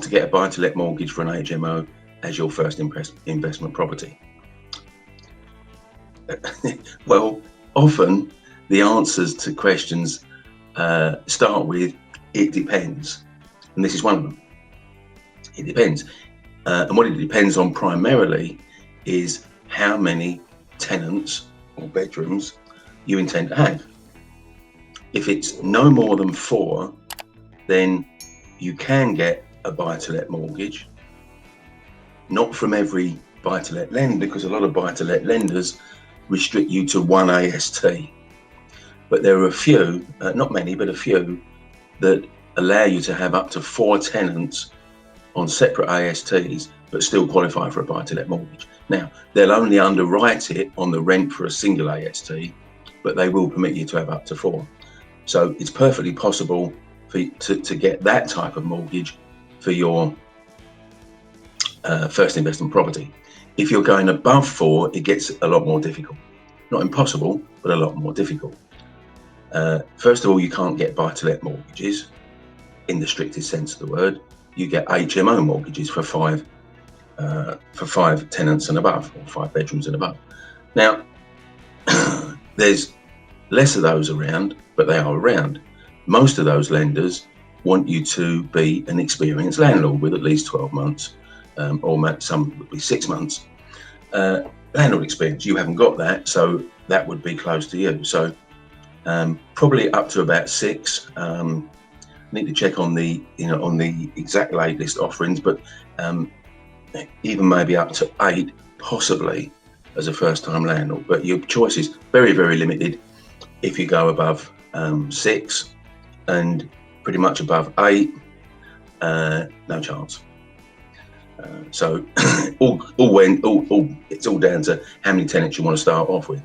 hard to get a buy-to-let mortgage for an HMO as your first investment property? Well, often the answers to questions start with, it depends. And this is one of them. It depends. And what it depends on primarily is how many tenants or bedrooms you intend to have. If it's no more than 4, then you can get a buy-to-let mortgage. Not from every buy-to-let lender, because a lot of buy-to-let lenders restrict you to 1 AST. But there are a few, not many, but a few, that allow you to have up to 4 tenants on separate ASTs, but still qualify for a buy-to-let mortgage. Now, they'll only underwrite it on the rent for a single AST, but they will permit you to have up to 4. So it's perfectly possible for you to get that type of mortgage for your first investment property. If you're going above 4, it gets a lot more difficult. Not impossible, but a lot more difficult. First of all, you can't get buy-to-let mortgages in the strictest sense of the word. You get HMO mortgages for 5 tenants and above, or 5 bedrooms and above. Now, there's less of those around, but they are around. Most of those lenders want you to be an experienced landlord with at least 12 months, or some would be 6 months landlord experience. You haven't got that, so that would be close to you. So probably up to about 6. Need to check on the on the exact latest offerings, but even maybe up to 8 possibly as a first-time landlord. But your choice is very, very limited if you go above 6, and pretty much above 8, no chance. So it's all down to how many tenants you want to start off with.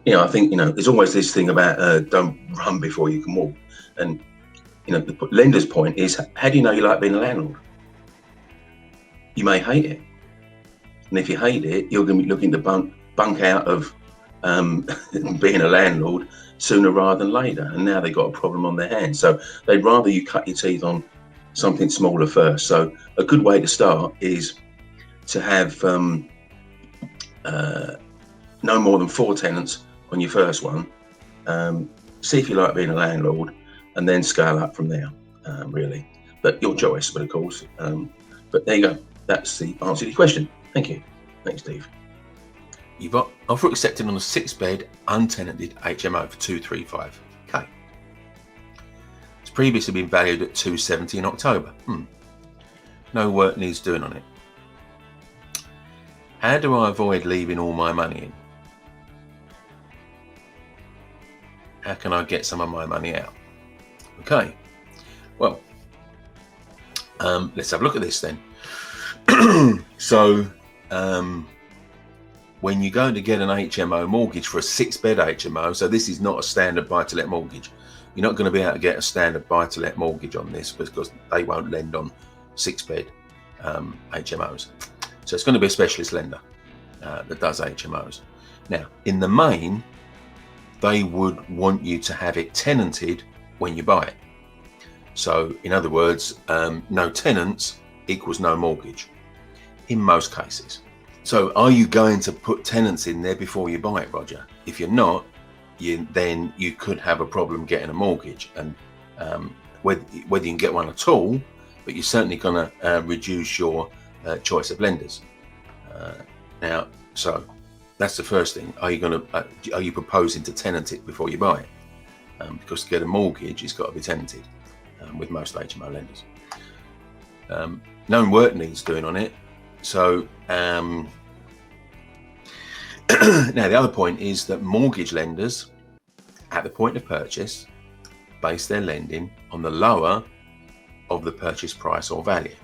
I think there's always this thing about don't run before you can walk, and the lender's point is, how do you know you like being a landlord? You may hate it, and if you hate it, you're going to be looking to bunk out of being a landlord sooner rather than later, and now they've got a problem on their hands. So they'd rather you cut your teeth on something smaller first. So a good way to start is to have no more than 4 tenants on your first one. See if you like being a landlord, and then scale up from there, really. But your choice, but of course. But there you go. That's the answer to your question. Thank you. Thanks, Steve. You've got offer accepted on a 6-bed untenanted HMO for 235k. It's previously been valued at 270 in October. No work needs doing on it. How do I avoid leaving all my money in? How can I get some of my money out? Okay, well, let's have a look at this then. So, when you go to get an HMO mortgage for a 6-bed HMO, so this is not a standard buy-to-let mortgage. You're not going to be able to get a standard buy-to-let mortgage on this because they won't lend on 6-bed HMOs. So it's going to be a specialist lender that does HMOs. Now, in the main, they would want you to have it tenanted when you buy it. So, in other words, no tenants equals no mortgage in most cases. So are you going to put tenants in there before you buy it, Roger? If you're not, then you could have a problem getting a mortgage, and whether you can get one at all, but you're certainly going to reduce your choice of lenders. Now, so that's the first thing. Are you proposing to tenant it before you buy it? Because to get a mortgage, it's got to be tenanted with most HMO lenders. No work needs doing on it. So now the other point is that mortgage lenders at the point of purchase base their lending on the lower of the purchase price or value.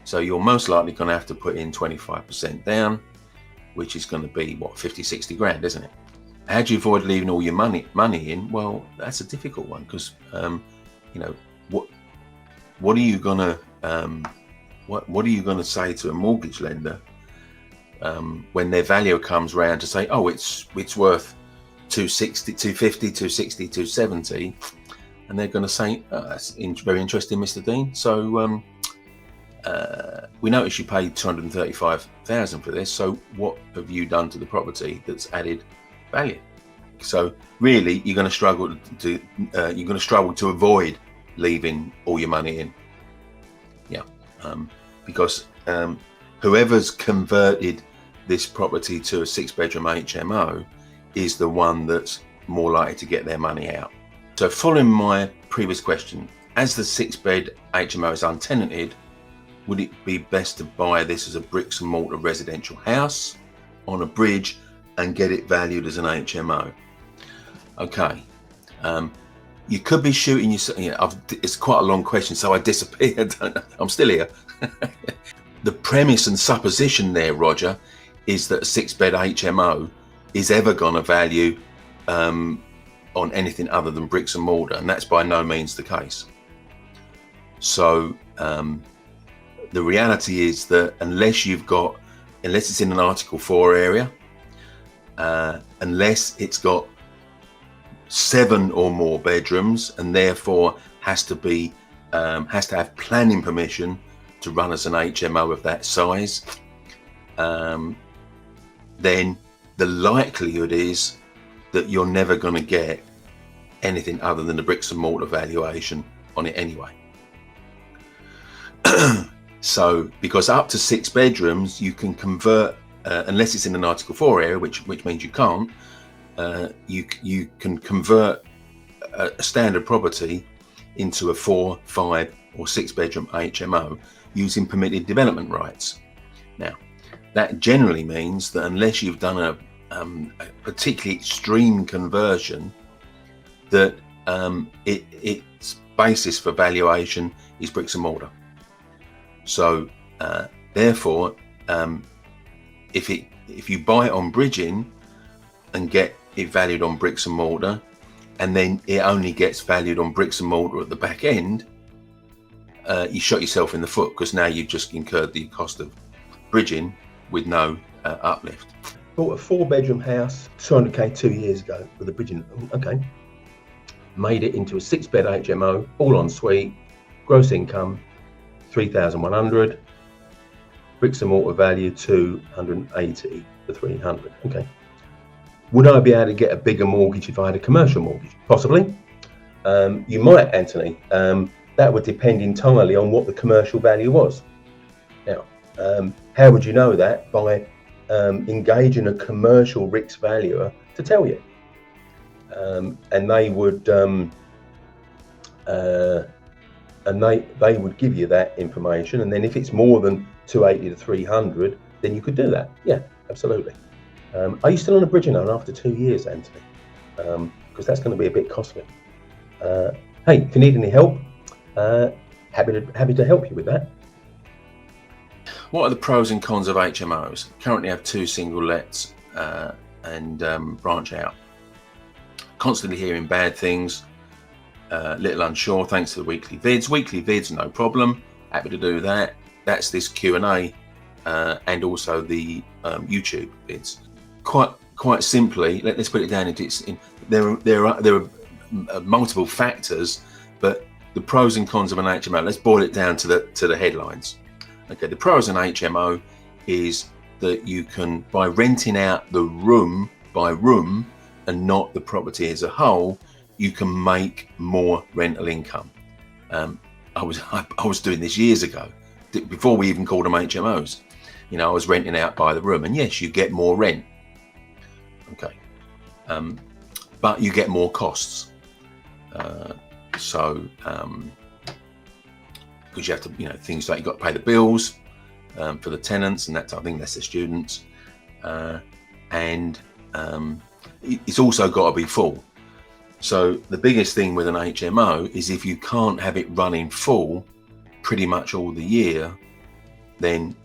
So you're most likely going to have to put in 25% down, which is going to be 50, 60 grand, isn't it? How do you avoid leaving all your money in? Well, that's a difficult one, because what are you gonna what are you gonna say to a mortgage lender when their valuer comes round to say, oh, it's worth 260, 250, 260, 270, and they're going to say, oh, that's very interesting, Mr. Dean. So we notice you paid 235,000 for this. So what have you done to the property that's added value? So really, you're going to struggle to avoid leaving all your money in. Yeah, because whoever's converted this property to a 6-bedroom HMO is the one that's more likely to get their money out. So following my previous question, as the 6-bed HMO is untenanted, would it be best to buy this as a bricks and mortar residential house on a bridge and get it valued as an HMO? Okay, you could be shooting yourself. It's quite a long question, so I disappeared. I'm still here. The premise and supposition there, Roger, is that a 6-bed HMO is ever going to value on anything other than bricks and mortar, and that's by no means the case. So the reality is that unless it's in an Article 4 area, unless it's got 7 or more bedrooms and therefore has to have planning permission to run as an HMO of that size, then the likelihood is that you're never going to get anything other than the bricks and mortar valuation on it anyway. So because up to 6 bedrooms you can convert, unless it's in an Article 4 area, which means you can't, you can convert a standard property into a 4, 5 or 6-bedroom HMO using permitted development rights. Now, that generally means that unless you've done a particularly extreme conversion, that its basis for valuation is bricks and mortar. So therefore, if you buy it on bridging and get it valued on bricks and mortar, and then it only gets valued on bricks and mortar at the back end, you shot yourself in the foot, because now you've just incurred the cost of bridging with no uplift. Bought a 4-bedroom house, 200k 2 years ago with a bridging. Okay, made it into a 6-bed HMO, all en suite, gross income 3,100, bricks and mortar value 280 to 300. Okay. Would I be able to get a bigger mortgage if I had a commercial mortgage? Possibly. You might, Anthony. That would depend entirely on what the commercial value was. Now, how would you know that? By engaging a commercial RICS valuer to tell you. And they would they would give you that information, and then if it's more than 280 to 300, then you could do that. Yeah, absolutely. Are you still on a bridging loan after 2 years, Anthony? Because that's going to be a bit costly. Hey, if you need any help, happy to help you with that. What are the pros and cons of HMOs? Currently have 2 single lets and branch out. Constantly hearing bad things, little unsure thanks to the weekly vids. Weekly vids, no problem, happy to do that. That's this Q&A and also the YouTube vids. Quite simply, let's put it down into there are multiple factors, but the pros and cons of an HMO, let's boil it down to the headlines. Okay, the pros in HMO is that you can, by renting out the room by room and not the property as a whole, you can make more rental income. I was doing this years ago, before we even called them HMOs. I was renting out by the room, and yes, you get more rent. Okay, but you get more costs. Because you have to, things like you've got to pay the bills for the tenants and that type of thing. That's the students, and it's also got to be full. So the biggest thing with an HMO is if you can't have it running full pretty much all the year, then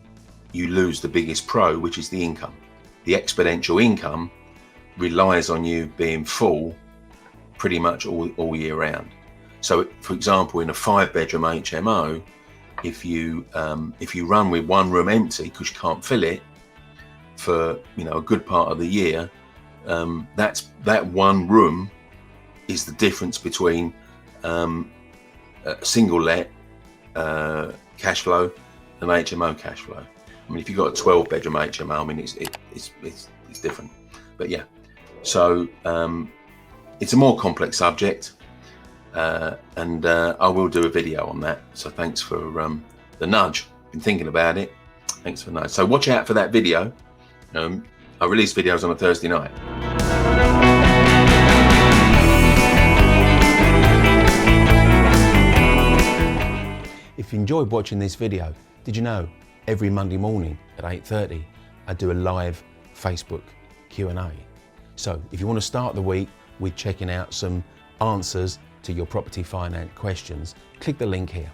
you lose the biggest pro, which is the income. The exponential income relies on you being full pretty much all year round. So, for example, in a 5-bedroom HMO, if you run with one room empty because you can't fill it for a good part of the year, that one room is the difference between a single let cash flow an HMO cash flow. I mean, if you've got a 12-bedroom HMO, I mean, it's different. But yeah, so it's a more complex subject, and I will do a video on that. So thanks for the nudge. Been thinking about it. Thanks for the nudge. So watch out for that video. I release videos on a Thursday night. If you enjoyed watching this video, did you know every Monday morning at 8:30 I do a live Facebook Q&A. So if you want to start the week with checking out some answers to your property finance questions, click the link here.